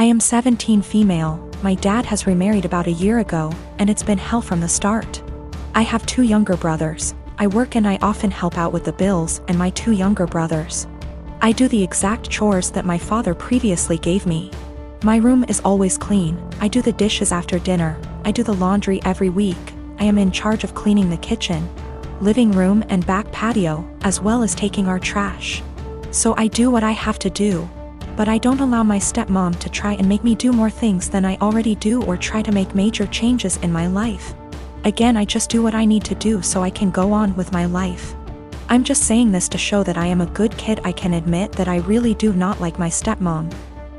I am 17 female, my dad has remarried about a year ago, and it's been hell from the start. I have 2 younger brothers, I work and I often help out with the bills and my 2 younger brothers. I do the exact chores that my father previously gave me. My room is always clean, I do the dishes after dinner, I do the laundry every week, I am in charge of cleaning the kitchen, living room and back patio, as well as taking our trash. So I do what I have to do. But I don't allow my stepmom to try and make me do more things than I already do or try to make major changes in my life. Again, I just do what I need to do so I can go on with my life. I'm just saying this to show that I am a good kid. I can admit that I really do not like my stepmom.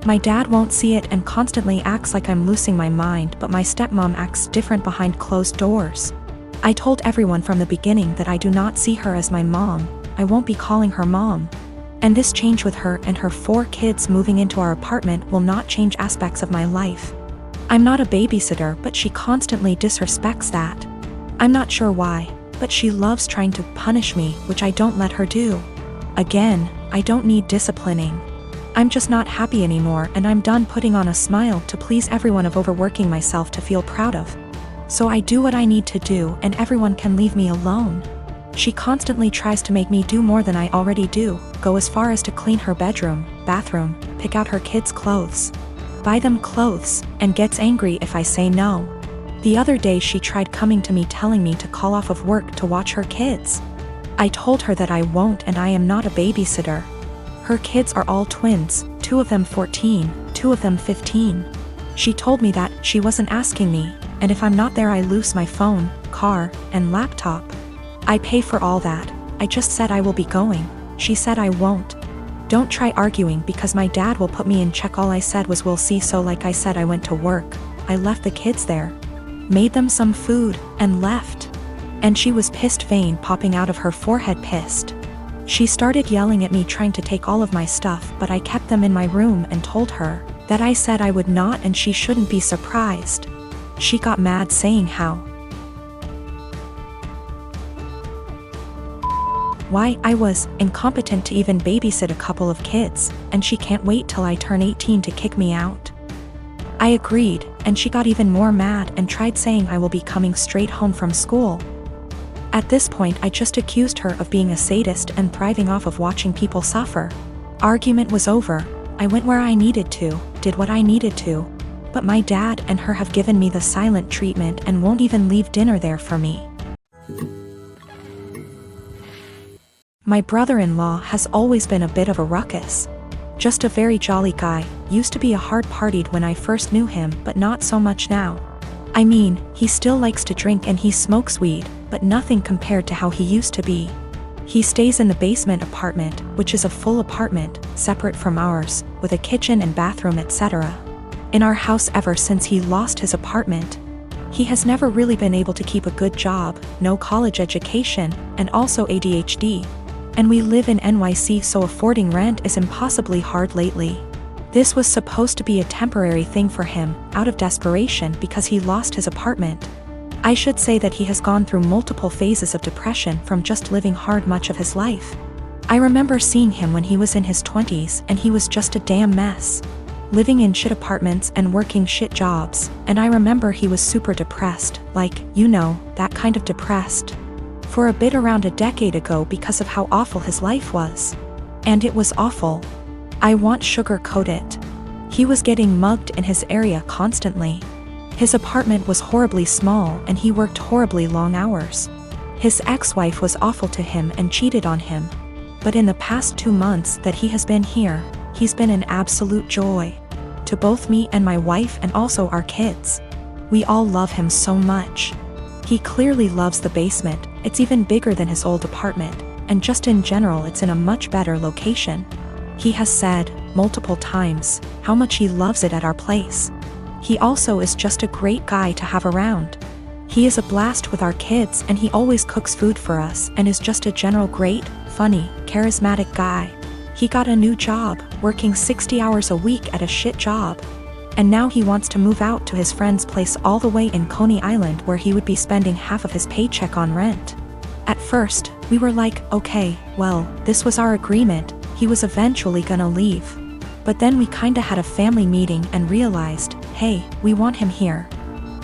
My dad won't see it and constantly acts like I'm losing my mind, but my stepmom acts different behind closed doors. I told everyone from the beginning that I do not see her as my mom, I won't be calling her mom. And this change with her and her 4 kids moving into our apartment will not change aspects of my life. I'm not a babysitter, but she constantly disrespects that. I'm not sure why, but she loves trying to punish me, which I don't let her do. Again, I don't need disciplining. I'm just not happy anymore and I'm done putting on a smile to please everyone of overworking myself to feel proud of. So I do what I need to do and everyone can leave me alone. She constantly tries to make me do more than I already do, go as far as to clean her bedroom, bathroom, pick out her kids' clothes, buy them clothes, and gets angry if I say no. The other day she tried coming to me telling me to call off of work to watch her kids. I told her that I won't and I am not a babysitter. Her kids are all twins, 2 of them 14, 2 of them 15. She told me that she wasn't asking me, and if I'm not there I lose my phone, car, and laptop. I pay for all that. I just said I will be going. She said I won't. Don't try arguing because my dad will put me in check. All I said was we'll see. So like I said, I went to work. I left the kids there, made them some food, and left. And she was pissed, vein popping out of her forehead, pissed. She started yelling at me, trying to take all of my stuff, but I kept them in my room and told her that I said I would not and she shouldn't be surprised. She got mad, saying why I was incompetent to even babysit a couple of kids, and she can't wait till I turn 18 to kick me out. I agreed, and she got even more mad and tried saying I will be coming straight home from school. At this point I just accused her of being a sadist and thriving off of watching people suffer. Argument was over. I went where I needed to, did what I needed to, but my dad and her have given me the silent treatment and won't even leave dinner there for me. My brother-in-law has always been a bit of a ruckus. Just a very jolly guy, used to be a hard-partied when I first knew him, but not so much now. I mean, he still likes to drink and he smokes weed, but nothing compared to how he used to be. He stays in the basement apartment, which is a full apartment, separate from ours, with a kitchen and bathroom, etc. In our house ever since he lost his apartment. He has never really been able to keep a good job, no college education, and also ADHD. And we live in NYC, so affording rent is impossibly hard lately. This was supposed to be a temporary thing for him, out of desperation because he lost his apartment. I should say that he has gone through multiple phases of depression from just living hard much of his life. I remember seeing him when he was in his 20s and he was just a damn mess. Living in shit apartments and working shit jobs, and I remember he was super depressed, like, you know, that kind of depressed. For a bit around a decade ago because of how awful his life was. And it was awful. I won't sugarcoat it. He was getting mugged in his area constantly. His apartment was horribly small and he worked horribly long hours. His ex-wife was awful to him and cheated on him. But in the past 2 months that he has been here, he's been an absolute joy. To both me and my wife and also our kids. We all love him so much. He clearly loves the basement, it's even bigger than his old apartment, and just in general it's in a much better location. He has said, multiple times, how much he loves it at our place. He also is just a great guy to have around. He is a blast with our kids and he always cooks food for us and is just a general great, funny, charismatic guy. He got a new job, working 60 hours a week at a shit job. And now he wants to move out to his friend's place all the way in Coney Island where he would be spending half of his paycheck on rent. At first, we were like, okay, well, this was our agreement, he was eventually gonna leave. But then we kinda had a family meeting and realized, hey, we want him here.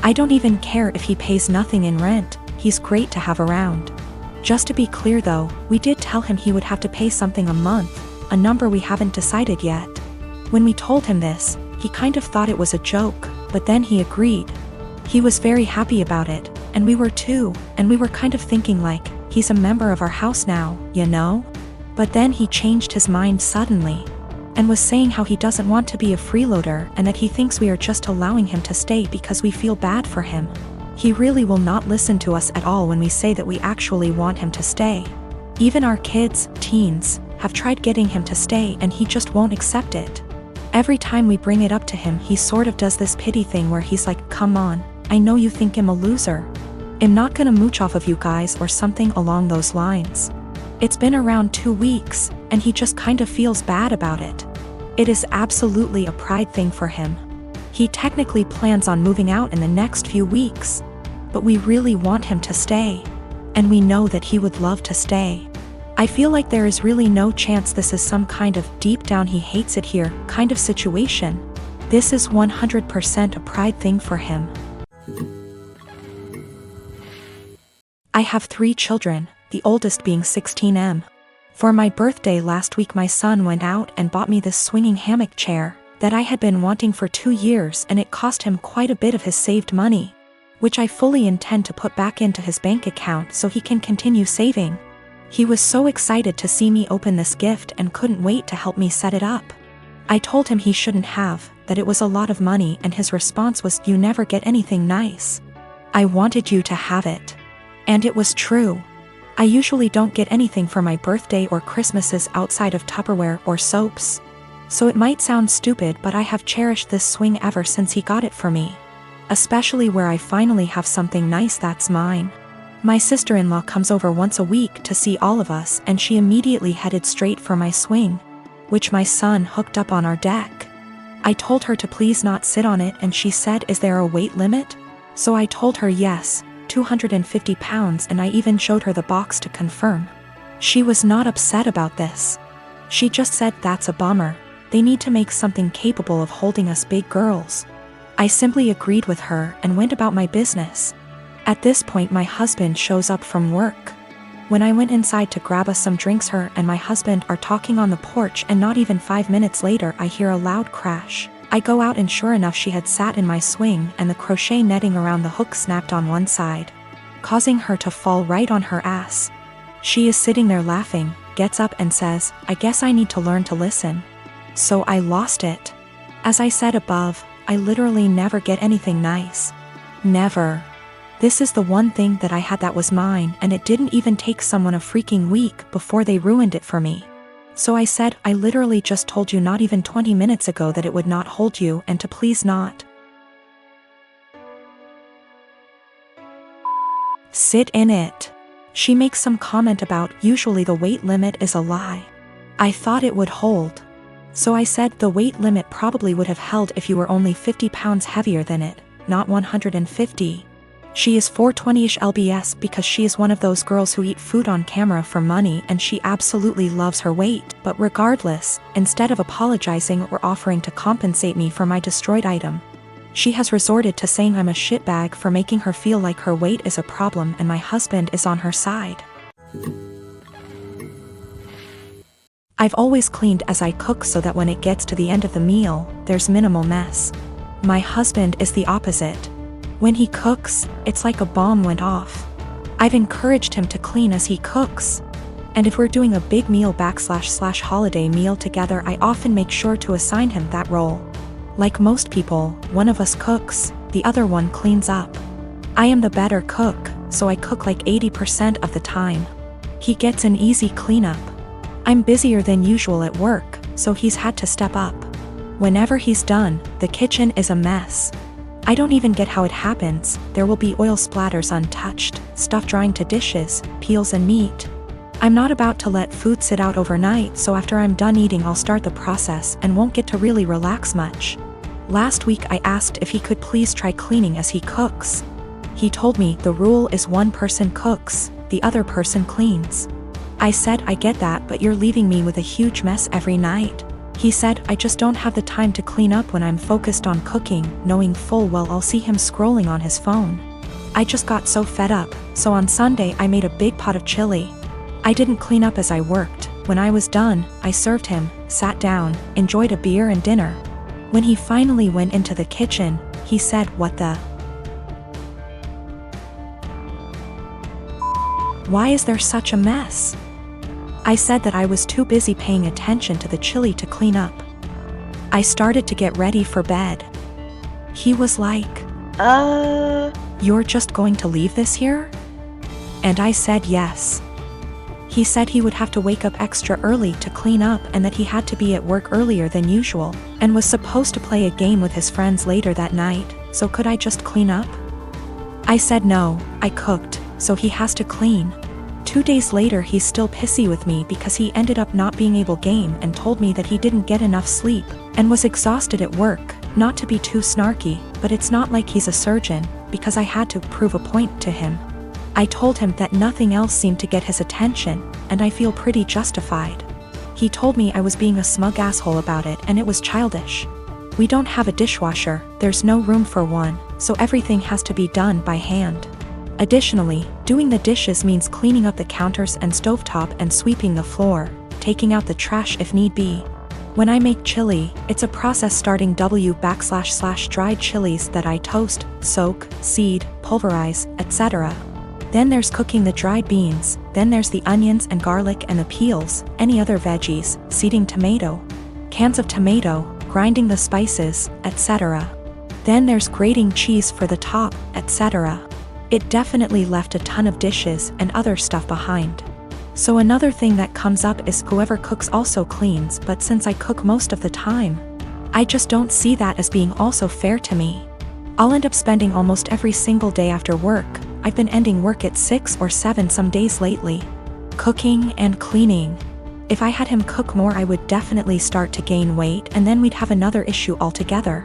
I don't even care if he pays nothing in rent, he's great to have around. Just to be clear though, we did tell him he would have to pay something a month, a number we haven't decided yet. When we told him this, he kind of thought it was a joke, but then he agreed. He was very happy about it, and we were too, and we were kind of thinking like, he's a member of our house now, you know? But then he changed his mind suddenly, and was saying how he doesn't want to be a freeloader and that he thinks we are just allowing him to stay because we feel bad for him. He really will not listen to us at all when we say that we actually want him to stay. Even our kids, teens, have tried getting him to stay and he just won't accept it. Every time we bring it up to him, he sort of does this pity thing where he's like, come on, I know you think I'm a loser. I'm not gonna mooch off of you guys or something along those lines. It's been around 2 weeks, and he just kind of feels bad about it. It is absolutely a pride thing for him. He technically plans on moving out in the next few weeks, but we really want him to stay, and we know that he would love to stay. I feel like there is really no chance this is some kind of deep down he hates it here kind of situation. This is 100% a pride thing for him. I have 3 children, the oldest being 16M. For my birthday last week my son went out and bought me this swinging hammock chair that I had been wanting for 2 years, and it cost him quite a bit of his saved money, which I fully intend to put back into his bank account so he can continue saving. He was so excited to see me open this gift and couldn't wait to help me set it up. I told him he shouldn't have, that it was a lot of money, and his response was, "You never get anything nice. I wanted you to have it." And it was true. I usually don't get anything for my birthday or Christmases outside of Tupperware or soaps. So it might sound stupid, but I have cherished this swing ever since he got it for me. Especially where I finally have something nice that's mine. My sister-in-law comes over once a week to see all of us, and she immediately headed straight for my swing, which my son hooked up on our deck. I told her to please not sit on it, and she said, "Is there a weight limit?" So I told her yes, 250 pounds, and I even showed her the box to confirm. She was not upset about this. She just said, "That's a bummer. They need to make something capable of holding us big girls." I simply agreed with her and went about my business. At this point my husband shows up from work. When I went inside to grab us some drinks, her and my husband are talking on the porch, and not even 5 minutes later I hear a loud crash. I go out and sure enough she had sat in my swing and the crochet netting around the hook snapped on one side, causing her to fall right on her ass. She is sitting there laughing, gets up and says, "I guess I need to learn to listen." So I lost it. As I said above, I literally never get anything nice. Never. This is the one thing that I had that was mine, and it didn't even take someone a freaking week before they ruined it for me. So I said, "I literally just told you not even 20 minutes ago that it would not hold you, and to please not sit in it." She makes some comment about, "Usually the weight limit is a lie. I thought it would hold." So I said, "The weight limit probably would have held if you were only 50 pounds heavier than it, not 150. She is 420-ish lbs because she is one of those girls who eat food on camera for money, and she absolutely loves her weight. But regardless, instead of apologizing or offering to compensate me for my destroyed item, she has resorted to saying I'm a shitbag for making her feel like her weight is a problem and my husband is on her side. I've always cleaned as I cook so that when it gets to the end of the meal, there's minimal mess. My husband is the opposite. When he cooks, it's like a bomb went off. I've encouraged him to clean as he cooks. And if we're doing a big meal / holiday meal together, I often make sure to assign him that role. Like most people, one of us cooks, the other one cleans up. I am the better cook, so I cook like 80% of the time. He gets an easy cleanup. I'm busier than usual at work, so he's had to step up. Whenever he's done, the kitchen is a mess. I don't even get how it happens. There will be oil splatters untouched, stuff drying to dishes, peels and meat. I'm not about to let food sit out overnight, so after I'm done eating I'll start the process and won't get to really relax much. Last week I asked if he could please try cleaning as he cooks. He told me the rule is one person cooks, the other person cleans. I said, "I get that, but you're leaving me with a huge mess every night." He said, I just don't have the time to clean up when I'm focused on cooking, knowing full well I'll see him scrolling on his phone. I just got so fed up, so on Sunday I made a big pot of chili. I didn't clean up as I worked. When I was done, I served him, sat down, enjoyed a beer and dinner. When he finally went into the kitchen, he said, "What the? Why is there such a mess?" I said that I was too busy paying attention to the chili to clean up. I started to get ready for bed. He was like, "You're just going to leave this here?" And I said yes. He said he would have to wake up extra early to clean up and that he had to be at work earlier than usual, and was supposed to play a game with his friends later that night, so could I just clean up? I said no, I cooked, so he has to clean. 2 days later he's still pissy with me because he ended up not being able to game and told me that he didn't get enough sleep, and was exhausted at work. Not to be too snarky, but it's not like he's a surgeon, because I had to prove a point to him. I told him that nothing else seemed to get his attention, and I feel pretty justified. He told me I was being a smug asshole about it and it was childish. We don't have a dishwasher, there's no room for one, so everything has to be done by hand. Additionally, doing the dishes means cleaning up the counters and stovetop and sweeping the floor, taking out the trash if need be. When I make chili, it's a process starting // dried chilies that I toast, soak, seed, pulverize, etc. Then there's cooking the dried beans, then there's the onions and garlic and the peels, any other veggies, seeding tomato, cans of tomato, grinding the spices, etc. Then there's grating cheese for the top, etc. It definitely left a ton of dishes and other stuff behind. So another thing that comes up is whoever cooks also cleans, but since I cook most of the time, I just don't see that as being also fair to me. I'll end up spending almost every single day after work. I've been ending work at 6 or 7 some days lately, cooking and cleaning. If I had him cook more I would definitely start to gain weight and then we'd have another issue altogether.